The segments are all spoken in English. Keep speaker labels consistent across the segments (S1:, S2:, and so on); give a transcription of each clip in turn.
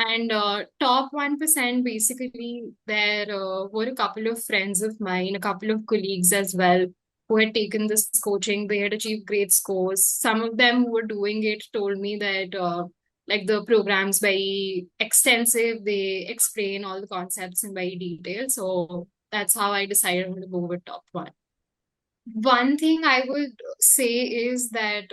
S1: And top 1%, basically, there were a couple of friends of mine, a couple of colleagues as well, who had taken this coaching. They had achieved great scores. Some of them who were doing it told me that like the program's very extensive. They explain all the concepts in very detail. So that's how I decided I'm going to go with top one. One thing I would say is that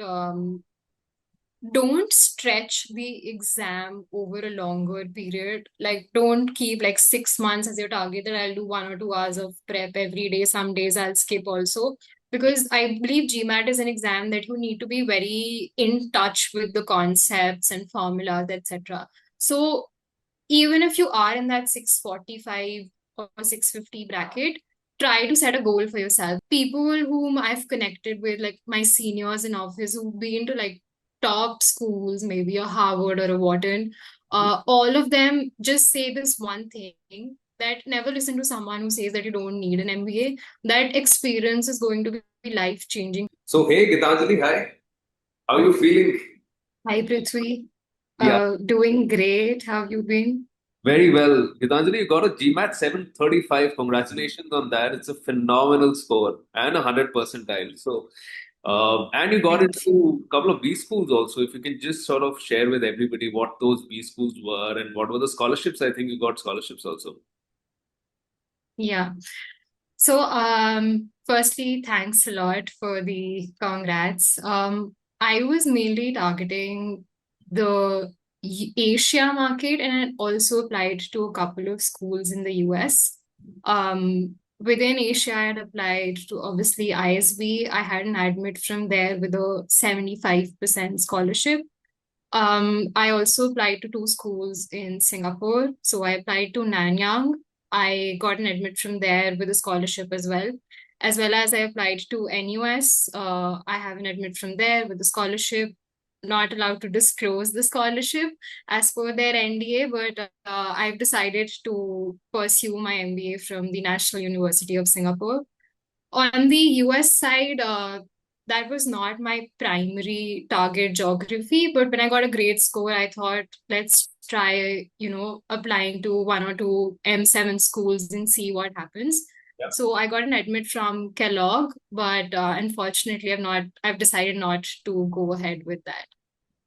S1: don't stretch the exam over a longer period. Like, don't keep like 6 months as your target that I'll do 1 or 2 hours of prep every day. Some days I'll skip also. Because I believe GMAT is an exam that you need to be very in touch with the concepts and formulas, etc. So even if you are in that 645 or 650 bracket, try to set a goal for yourself. People whom I've connected with, like my seniors in office who've been to like top schools, maybe a Harvard or a Wharton, all of them just say this one thing, that never listen to someone who says that you don't need an MBA. That experience is going to be life changing.
S2: So, hey, Getanjali, hi. How are you feeling?
S1: Hi, Prithvi.
S2: Yeah,
S1: Doing great. How have you been?
S2: very well. Getanjali, you got a GMAT 735. Congratulations on that. It's a phenomenal score and a 100 percentile. So, and you got
S1: Thank you.
S2: into a couple of B schools also. If you can just sort of share with everybody what those B schools were and what were the scholarships. I think you got scholarships also.
S1: Yeah. So, firstly, thanks a lot for the congrats. I was mainly targeting the Asia market, and I also applied to a couple of schools in the US. Within Asia, I had applied to obviously ISB. I had an admit from there with a 75% scholarship. I also applied to two schools in Singapore. So I applied to Nanyang. I got an admit from there with a scholarship as well as I applied to NUS. I have an admit from there with a scholarship. Not allowed to disclose the scholarship as per their NDA, but I've decided to pursue my MBA from the National University of Singapore. On the US side, that was not my primary target geography, but when I got a great score, I thought, let's try, applying to 1 or 2 M7 schools and see what happens.
S2: Yeah.
S1: So I got an admit from Kellogg, but unfortunately, I've decided not to go ahead with that.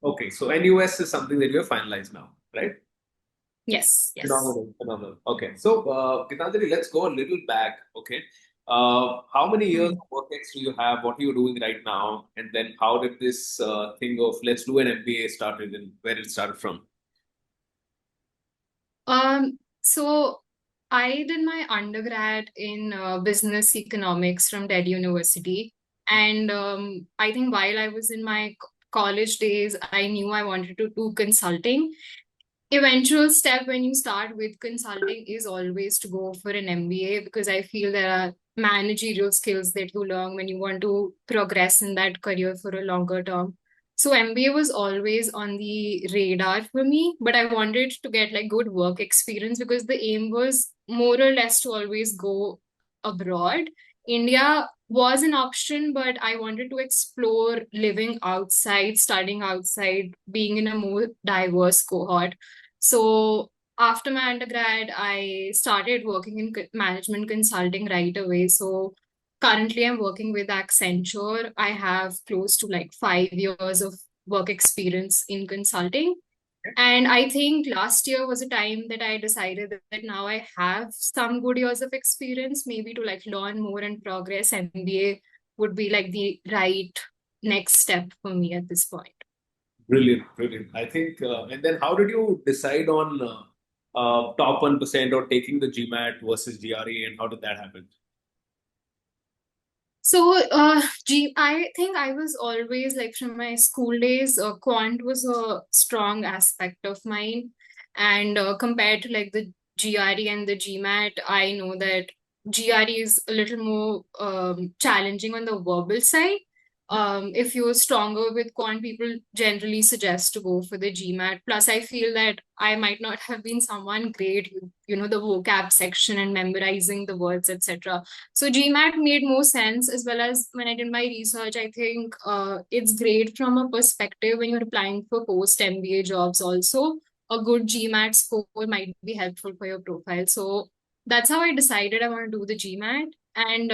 S2: Okay, so NUS is something that you have finalized now, right?
S1: Yes, yes.
S2: Phenomenal, phenomenal. Okay, so Gitanjali, let's go a little back. Okay, how many years
S1: Hmm.
S2: of work ex do you have? What are you doing right now? And then how did this thing of let's do an MBA started and where did it start from?
S1: So I did my undergrad in business economics from Delhi University. And I think while I was in my college days, I knew I wanted to do consulting. Eventual step when you start with consulting is always to go for an MBA, because I feel there are managerial skills that you learn when you want to progress in that career for a longer term. So MBA was always on the radar for me, but I wanted to get like good work experience because the aim was more or less to always go abroad. India was an option, but I wanted to explore living outside, studying outside, being in a more diverse cohort. So after my undergrad, I started working in management consulting right away. So currently, I'm working with Accenture. I have close to like 5 years of work experience in consulting. And I think last year was a time that I decided that now I have some good years of experience, maybe to like learn more and progress. MBA would be like the right next step for me at this point.
S2: Brilliant, brilliant. I think, and then how did you decide on top 1% or taking the GMAT versus GRE and how did that happen?
S1: So, I think I was always like from my school days, quant was a strong aspect of mine. And compared to like the GRE and the GMAT, I know that GRE is a little more challenging on the verbal side. If you're stronger with quant, people generally suggest to go for the GMAT. Plus, I feel that I might not have been someone great with, the vocab section and memorizing the words, etc. So GMAT made more sense, as well as when I did my research, I think it's great from a perspective when you're applying for post MBA jobs also. a good GMAT score might be helpful for your profile. So that's how I decided I want to do the GMAT. And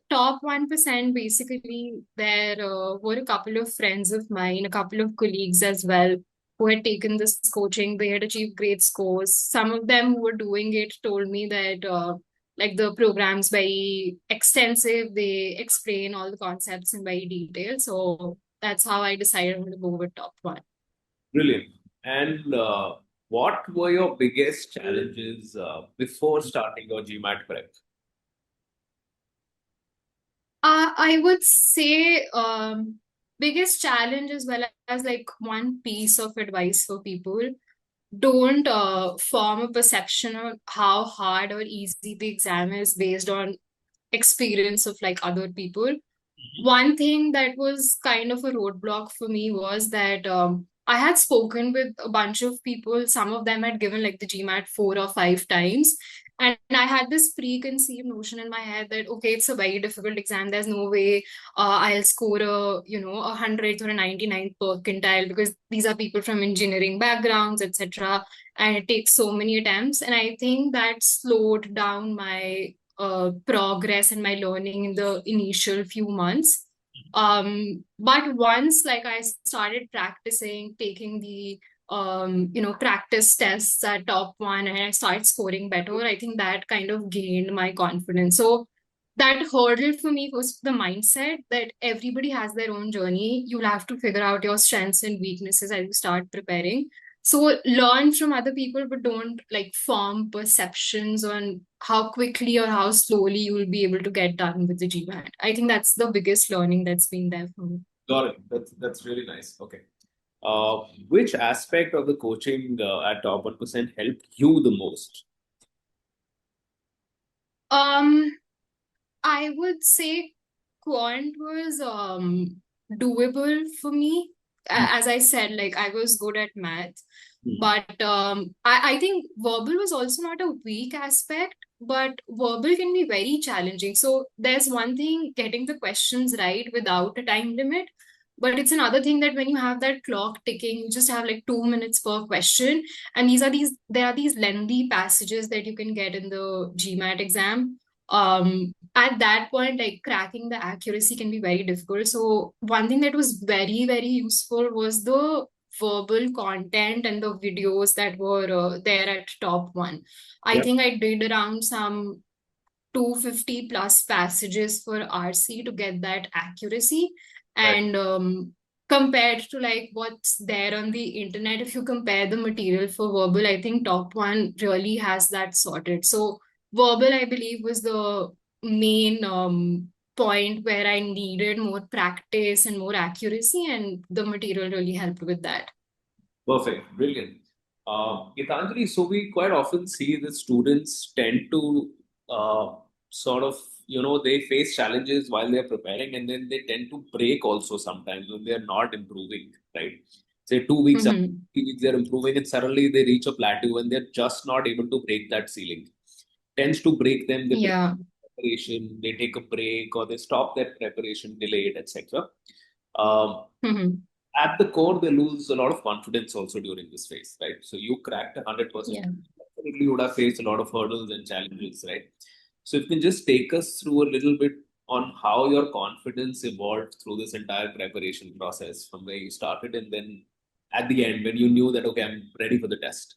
S1: top 1%, basically, there were a couple of friends of mine, a couple of colleagues as well, who had taken this coaching. They had achieved great scores. Some of them who were doing it told me that like the program's very extensive. They explain all the concepts in very detail. So that's how I decided I'm going to go with top one.
S2: Brilliant. And what were your biggest challenges before starting your GMAT prep?
S1: I would say biggest challenge as well as like one piece of advice for people. Don't form a perception of how hard or easy the exam is based on experience of like other people. One thing that was kind of a roadblock for me was that I had spoken with a bunch of people. Some of them had given like the GMAT 4 or 5 times. And I had this preconceived notion in my head that, okay, it's a very difficult exam. There's no way I'll score a 100th or a 99th percentile because these are people from engineering backgrounds, etc. And it takes so many attempts. And I think that slowed down my progress and my learning in the initial few months. But once like I started practicing, taking the practice tests at top one and I started scoring better, I think that kind of gained my confidence. So that hurdle for me was the mindset that everybody has their own journey. You'll have to figure out your strengths and weaknesses as you start preparing. So learn from other people, but don't like form perceptions on how quickly or how slowly you will be able to get done with the GMAT. I think that's the biggest learning that's been there for me.
S2: Got it. That's really nice. Okay. Which aspect of the coaching at Top 1% helped you the most?
S1: Um, I would say quant was doable for me. As I said, like I was good at math,
S2: Hmm.
S1: but I think verbal was also not a weak aspect, but verbal can be very challenging. So there's one thing getting the questions right without a time limit, but it's another thing that when you have that clock ticking, you just have like 2 minutes per question, and there are these lengthy passages that you can get in the GMAT exam. At that point, like cracking the accuracy can be very difficult. So one thing that was very, very useful was the verbal content and the videos that were there at top one. I
S2: Yeah.
S1: think I did around some 250 plus passages for RC to get that accuracy.
S2: Right.
S1: And compared to like what's there on the internet, if you compare the material for verbal, I think top one really has that sorted. So verbal, I believe, was the main point where I needed more practice and more accuracy, and the material really helped with that.
S2: Perfect. Brilliant. Getanjali, so we quite often see that students tend to sort of, they face challenges while they're preparing and then they tend to break also sometimes when they're not improving, right? Say 2 weeks, after
S1: Mhm.
S2: 3 weeks, they're improving and suddenly they reach a plateau and they're just not able to break that ceiling. Tends to break them, they break
S1: Yeah.
S2: preparation, they take a break or they stop their preparation, delayed, etc.
S1: Mhm.
S2: At the core, they lose a lot of confidence also during this phase, right? So you cracked 100%.
S1: Yeah.
S2: Definitely, you would have faced a lot of hurdles and challenges, right? So if you can just take us through a little bit on how your confidence evolved through this entire preparation process from where you started and then at the end when you knew that okay, I'm ready for the test.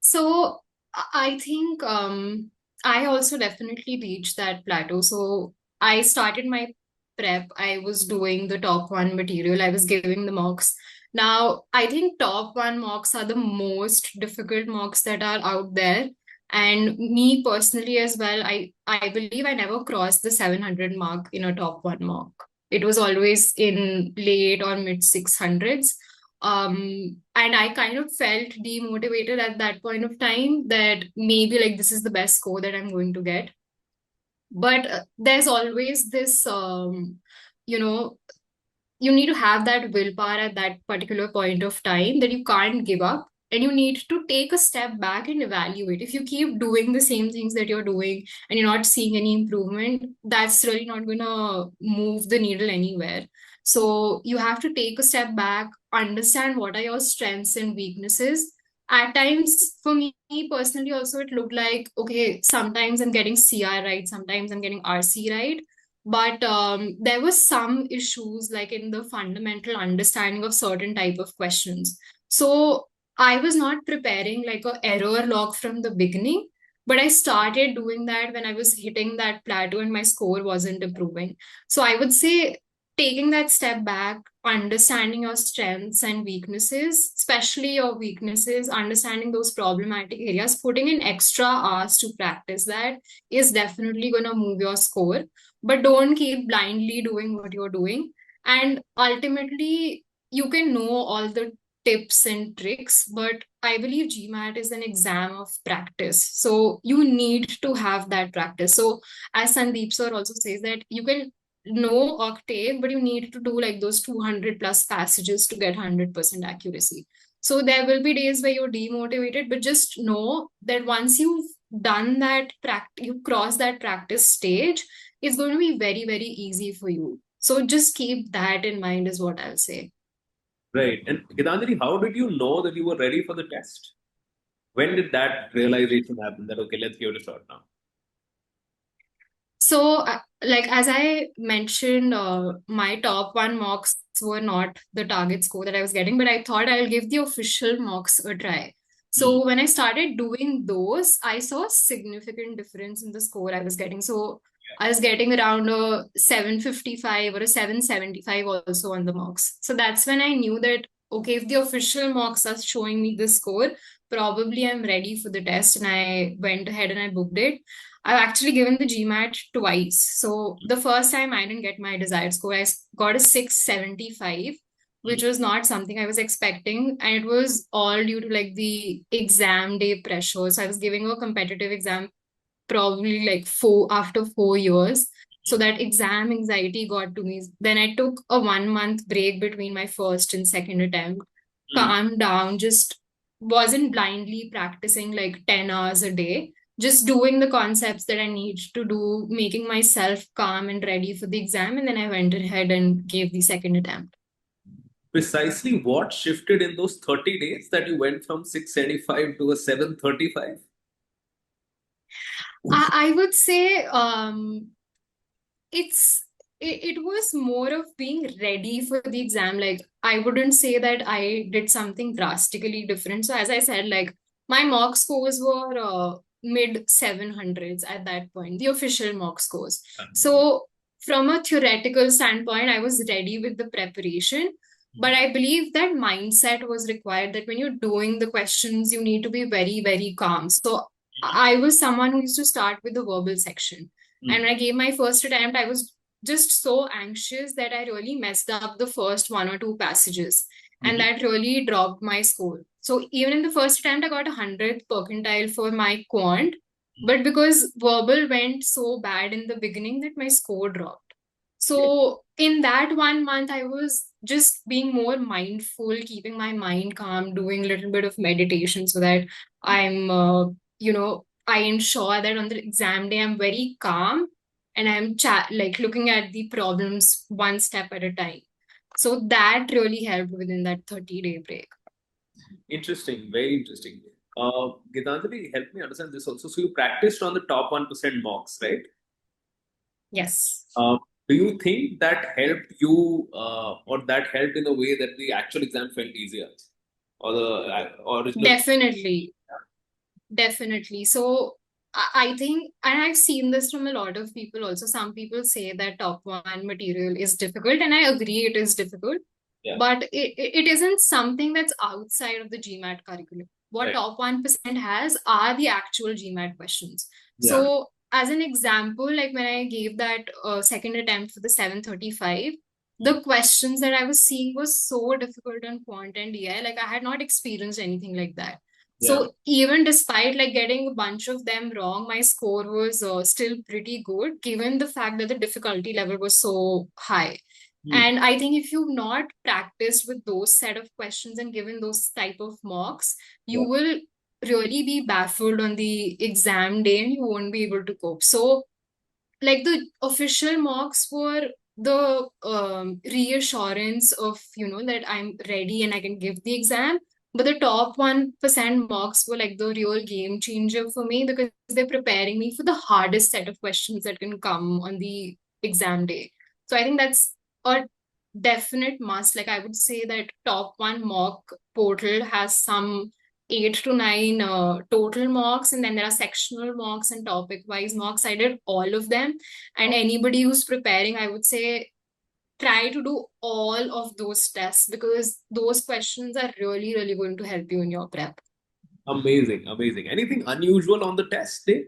S1: So I think I also definitely reached that plateau. So I started my prep. I was doing the top one material. I was giving the mocks. Now I think top one mocks are the most difficult mocks that are out there. And me personally as well, I believe I never crossed the 700 mark in a top one mock. It was always in late or mid 600s. And I kind of felt demotivated at that point of time that maybe like this is the best score that I'm going to get. But there's always this, you know, you need to have that willpower at that particular point of time that you can't give up. And you need to take a step back and evaluate. If you keep doing the same things that you're doing and you're not seeing any improvement, that's really not going to move the needle anywhere. So you have to take a step back, understand what are your strengths and weaknesses. At times, for me personally, also, it looked like, okay, sometimes I'm getting CR right, sometimes I'm getting RC right. But there was some issues like in the fundamental understanding of certain type of questions. So I was not preparing like a error log from the beginning, but I started doing that when I was hitting that plateau and my score wasn't improving. So I would say taking that step back, understanding your strengths and weaknesses, especially your weaknesses, understanding those problematic areas, putting in extra hours to practice that is definitely going to move your score. But don't keep blindly doing what you're doing. And ultimately, you can know all the tips and tricks, but I believe GMAT is an exam of practice. So you need to have that practice. So as Sandeep sir also says that you can know octave, but you need to do like those 200 plus passages to get 100% accuracy. So there will be days where you're demotivated, but just know that once you've done that practice, you cross that practice stage, it's going to be very, very easy for you. So just keep that in mind is what I'll say.
S2: Right. And Gitanjali, how did you know that you were ready for the test? When did that realization happen that, okay, let's give it a shot now?
S1: So, like as I mentioned, my top one mocks were not the target score that I was getting, but I thought I'll give the official mocks a try.
S2: Mm.
S1: So when I started doing those, I saw a significant difference in the score I was getting. So I was getting around a 755 or a 775 also on the mocks. So that's when I knew that, okay, if the official mocks are showing me the score, probably I'm ready for the test. And I went ahead and I booked it. I've actually given the GMAT twice. So the first time I didn't get my desired score. I got a 675, which was not something I was expecting. And it was all due to like the exam day pressure. So I was giving a competitive exam probably like after 4 years. So that exam anxiety got to me. Then I took a 1 month break between my first and second attempt,
S2: Mm.
S1: calmed down, just wasn't blindly practicing like 10 hours a day, just doing the concepts that I need to do, making myself calm and ready for the exam. And then I went ahead and gave the second attempt.
S2: Precisely what shifted in those 30 days that you went from 675 to a 735?
S1: I would say it was more of being ready for the exam. Like I wouldn't say that I did something drastically different. So as I said, like my mock scores were mid 700s at that point, the official mock scores. So from a theoretical standpoint, I was ready with the preparation. But I believe that mindset was required, that when you're doing the questions, you need to be very, very calm. So I was someone who used to start with the verbal section. And when I gave my first attempt, I was just so anxious that I really messed up the first one or two passages. And that really dropped my score. So even in the first attempt, I got 100th percentile for my quant. But because verbal went so bad in the beginning that my score dropped. So in that 1 month, I was just being more mindful, keeping my mind calm, doing a little bit of meditation so that I'm, I ensure that on the exam day, I'm very calm and I'm like looking at the problems one step at a time. So that really helped within that 30-day break.
S2: Interesting, very interesting. Gitanjali, help me understand this also. So you practiced on the top 1% mocks, right?
S1: Yes.
S2: Uh, do you think that helped you, or that helped in a way that the actual exam felt easier, or the original?
S1: Definitely. Definitely. So I think, and I've seen this from a lot of people also. Some people say that top one material is difficult, and I agree it is difficult,
S2: Yeah,
S1: but it isn't something that's outside of the GMAT curriculum. What
S2: right.
S1: top 1% has are the actual GMAT questions.
S2: Yeah.
S1: So, as an example, like when I gave that second attempt for the 735, the questions that I was seeing was so difficult on quant and DI. Like I had not experienced anything like that.
S2: Yeah.
S1: So even despite like getting a bunch of them wrong, my score was still pretty good, given the fact that the difficulty level was so high.
S2: Hmm.
S1: And I think if you've not practiced with those set of questions and given those type of mocks, you
S2: Yeah.
S1: will really be baffled on the exam day and you won't be able to cope. So like the official mocks were the reassurance of, that I'm ready and I can give the exam. But the top 1% marks were like the real game changer for me because they're preparing me for the hardest set of questions that can come on the exam day. So I think that's a definite must. Like I would say that top one mock portal has some 8 to 9 total marks, and then there are sectional marks and topic wise marks. I did all of them, and anybody who's preparing, I would say try to do all of those tests because those questions are really, really going to help you in your prep.
S2: Amazing, amazing. Anything unusual on the test day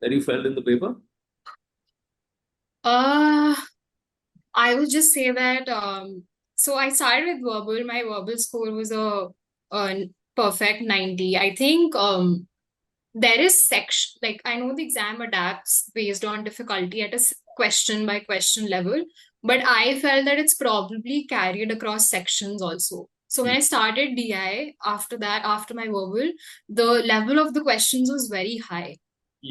S2: that you felt in the paper?
S1: Uh, I would just say that so I started with verbal. My verbal score was a perfect 90. I think there is section, like I know the exam adapts based on difficulty at a question by question level, but I felt that it's probably carried across sections also. So when I started DI, after that, after my verbal, the level of the questions was very high.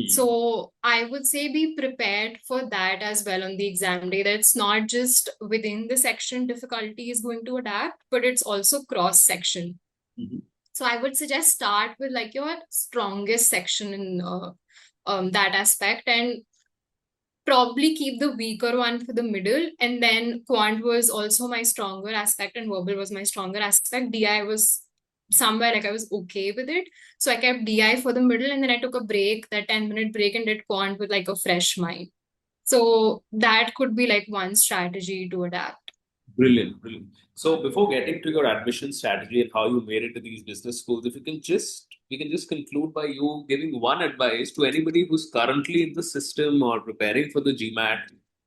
S1: So I would say be prepared for that as well on the exam day. That it's not just within the section difficulty is going to adapt, but it's also cross section.
S2: Mhm.
S1: So I would suggest start with like your strongest section in that aspect, and probably keep the weaker one for the middle. And then quant was also my stronger aspect, and verbal was my stronger aspect. DI was somewhere like I was okay with it. So I kept DI for the middle, and then I took a break, that 10-minute break, and did quant with like a fresh mind. So that could be like one strategy to adapt.
S2: Brilliant, brilliant. So before getting to your admission strategy and how you made it to these business schools, if you can just we can just conclude by you giving one advice to anybody who's currently in the system or preparing for the GMAT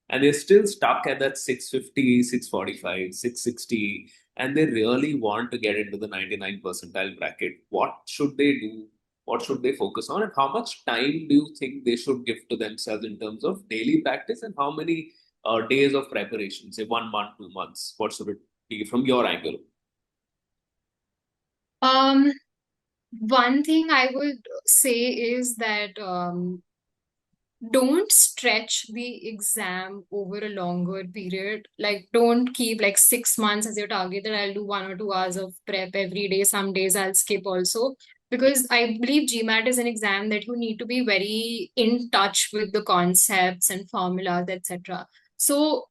S2: and they're still stuck at that 650, 645, 660, and they really want to get into the 99 percentile bracket. What should they do? What should they focus on? And how much time do you think they should give to themselves in terms of daily practice and how many days of preparation, say 1 month, 2 months? What should it be from your angle?
S1: Um, One thing I would say is that don't stretch the exam over a longer period. Like, don't keep like 6 months as your target that I'll do 1 or 2 hours of prep every day. Some days I'll skip also. Because I believe GMAT is an exam that you need to be very in touch with the concepts and formulas, etc. So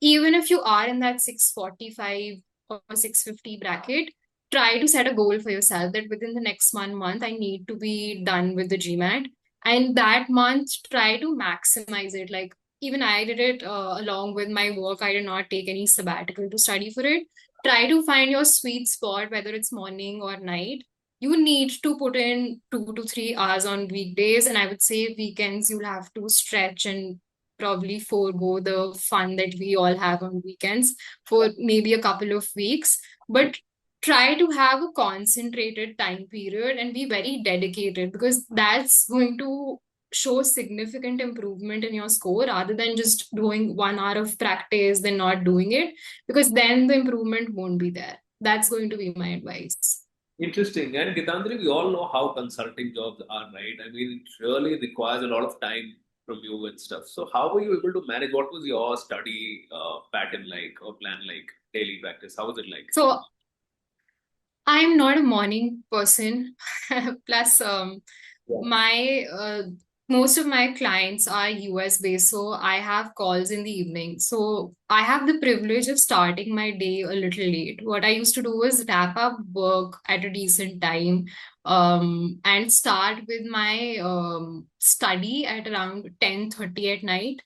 S1: even if you are in that 645 or 650 bracket, try to set a goal for yourself that within the next 1 month, I need to be done with the GMAT. And that month, try to maximize it. Like, even I did it along with my work. I did not take any sabbatical to study for it. Try to find your sweet spot, whether it's morning or night. You need to put in 2 to 3 hours on weekdays. And I would say weekends, you'll have to stretch and probably forego the fun that we all have on weekends for maybe a couple of weeks. But try to have a concentrated time period and be very dedicated, because that's going to show significant improvement in your score rather than just doing 1 hour of practice then not doing it, because then the improvement won't be there. That's going to be my advice.
S2: Interesting. And Gitanjali, we all know how consulting jobs are, right? I mean, it really requires a lot of time from you and stuff. So, how were you able to manage? What was your study pattern like or plan like daily practice? How was it like?
S1: So I'm not a morning person. Plus,
S2: Yeah.
S1: my most of my clients are US based, so I have calls in the evening. So I have the privilege of starting my day a little late. What I used to do is wrap up work at a decent time, and start with my study at around 10:30 at night.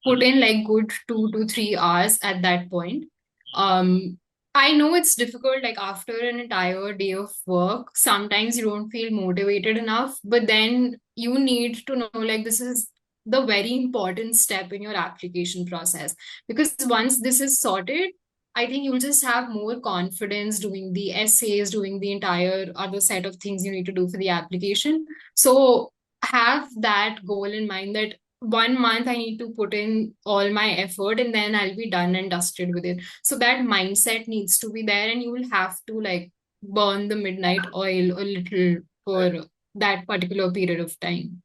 S1: Put in like good 2 to 3 hours at that point. Um, I know it's difficult, like after an entire day of work, sometimes you don't feel motivated enough, but then you need to know like this is the very important step in your application process. Because once this is sorted, I think you'll just have more confidence doing the essays, doing the entire other set of things you need to do for the application. So have that goal in mind that 1 month I need to put in all my effort and then I'll be done and dusted with it. So that mindset needs to be there, and you will have to like burn the midnight oil a little for that particular period of time.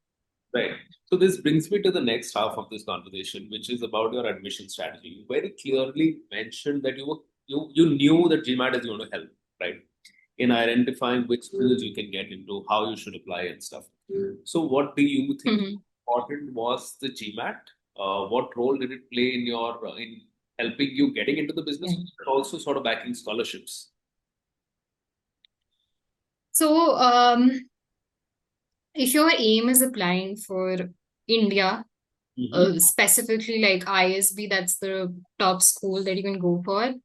S2: Right. So this brings me to the next half of this conversation, which is about your admission strategy. You very clearly mentioned that you knew that GMAT is going to help, right? In identifying which schools you can get into, how you should apply and stuff. So what do you think
S1: Mhm.
S2: important was the GMAT? What role did it play in your in helping you getting into the business,
S1: Yeah.
S2: but also sort of backing scholarships?
S1: So, if your aim is applying for India,
S2: Mm-hmm.
S1: specifically like ISB, that's the top school that you can go for.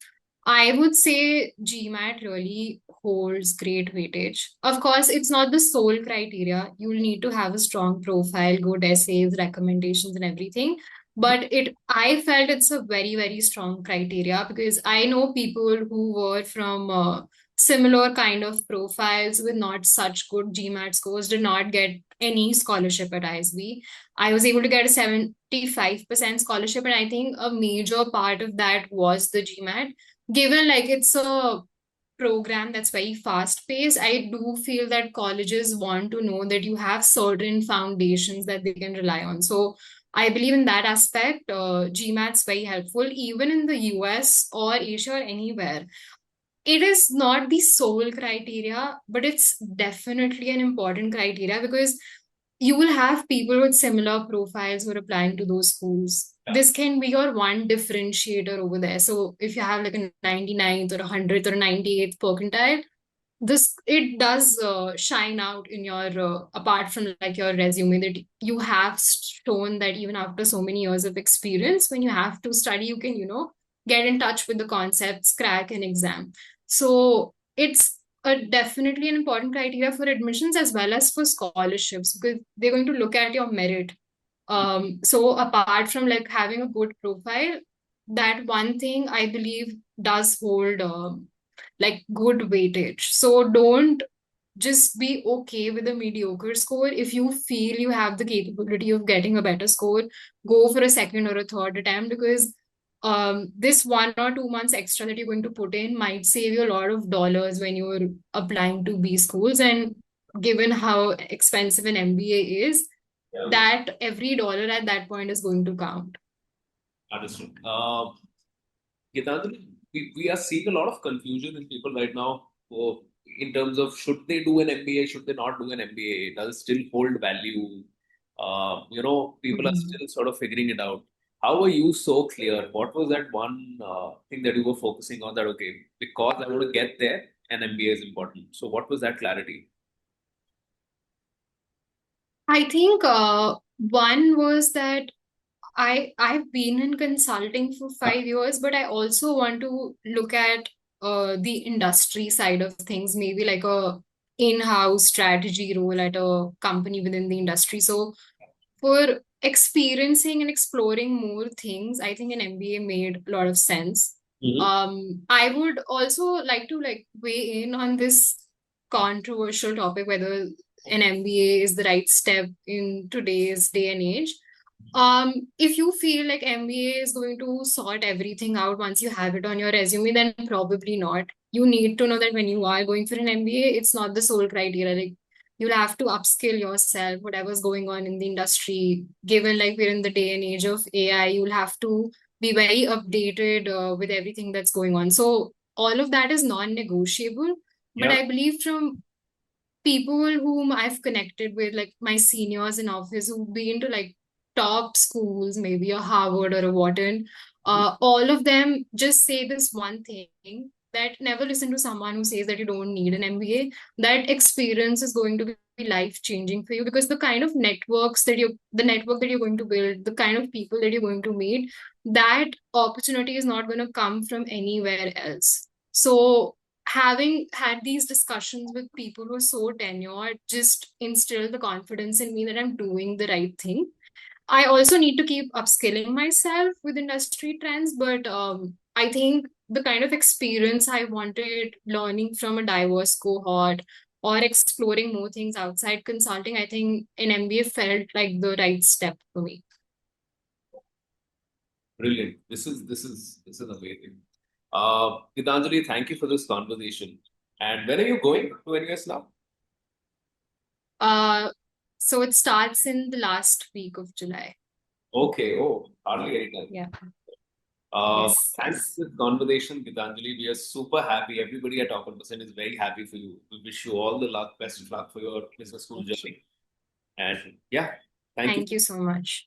S1: I would say GMAT really holds great weightage. Of course, it's not the sole criteria. You'll need to have a strong profile, good essays, recommendations, and everything. But I felt it's a very, very strong criteria because I know people who were from similar kind of profiles with not such good GMAT scores did not get any scholarship at ISB. I was able to get a 75% scholarship, and I think a major part of that was the GMAT. Given like it's a program that's very fast paced, I do feel that colleges want to know that you have certain foundations that they can rely on. So I believe in that aspect. GMAT's very helpful, even in the US or Asia or anywhere. It is not the sole criteria, but it's definitely an important criteria because you will have people with similar profiles who are applying to those schools.
S2: Yeah.
S1: This can be your one differentiator over there. So if you have like a 99th or a 100th or a 98th percentile, this it does shine out in your apart from like your resume that you have shown that even after so many years of experience, when you have to study, you can get in touch with the concepts, crack an exam. So it's definitely an important criteria for admissions as well as for scholarships because they're going to look at your merit. So apart from like having a good profile, that one thing I believe does hold like good weightage. So don't just be okay with a mediocre score. If you feel you have the capability of getting a better score, go for a second or a third attempt because this 1 or 2 months extra that you're going to put in might save you a lot of dollars when you're applying to B schools. And given how expensive an MBA is, that every dollar at that point is going to count.
S2: Understood. Getanjali, we are seeing a lot of confusion in people right now in terms of should they do an MBA, should they not do an MBA? Does it still hold value? People are
S1: Mhm.
S2: still sort of figuring it out. How were you so clear? What was that one thing that you were focusing on that, okay, because I want to get there, an MBA is important. So, what was that clarity?
S1: I think one was that I've been in consulting for 5 years, but I also want to look at the industry side of things, maybe like a in-house strategy role at a company within the industry. So for experiencing and exploring more things, I think an MBA made a lot of sense.
S2: Hmm.
S1: I would also like to like weigh in on this controversial topic whether an MBA is the right step in today's day and age. If you feel like MBA is going to sort everything out once you have it on your resume, then probably not. You need to know that when you are going for an MBA, it's not the sole criteria. Like you'll have to upskill yourself, whatever's going on in the industry. Given like we're in the day and age of AI, you'll have to be very updated with everything that's going on. So all of that is non-negotiable. But
S2: Yeah.
S1: I believe from people whom I've connected with, like my seniors in office who've been to like top schools, maybe a Harvard or a Wharton, all of them just say this one thing that never listen to someone who says that you don't need an MBA. That experience is going to be life changing for you because the network that you're going to build, the kind of people that you're going to meet, that opportunity is not going to come from anywhere else. So having had these discussions with people who are so tenured just instilled the confidence in me that I'm doing the right thing. I also need to keep upskilling myself with industry trends, but I think the kind of experience I wanted learning from a diverse cohort or exploring more things outside consulting, I think an MBA felt like the right step for me.
S2: Brilliant. This is amazing. Gitanjali, thank you for this conversation. And when are you going to NUS now?
S1: Uh, So it starts in the last week of July.
S2: Okay. Oh, hardly any time.
S1: Yeah.
S2: Thanks
S1: Yes.
S2: for this conversation, Getanjali. We are super happy. Everybody at Top 1% is very happy for you. We wish you all the luck, best of luck for your business school
S1: Thank you.
S2: journey. And yeah, thank you.
S1: Thank you so much.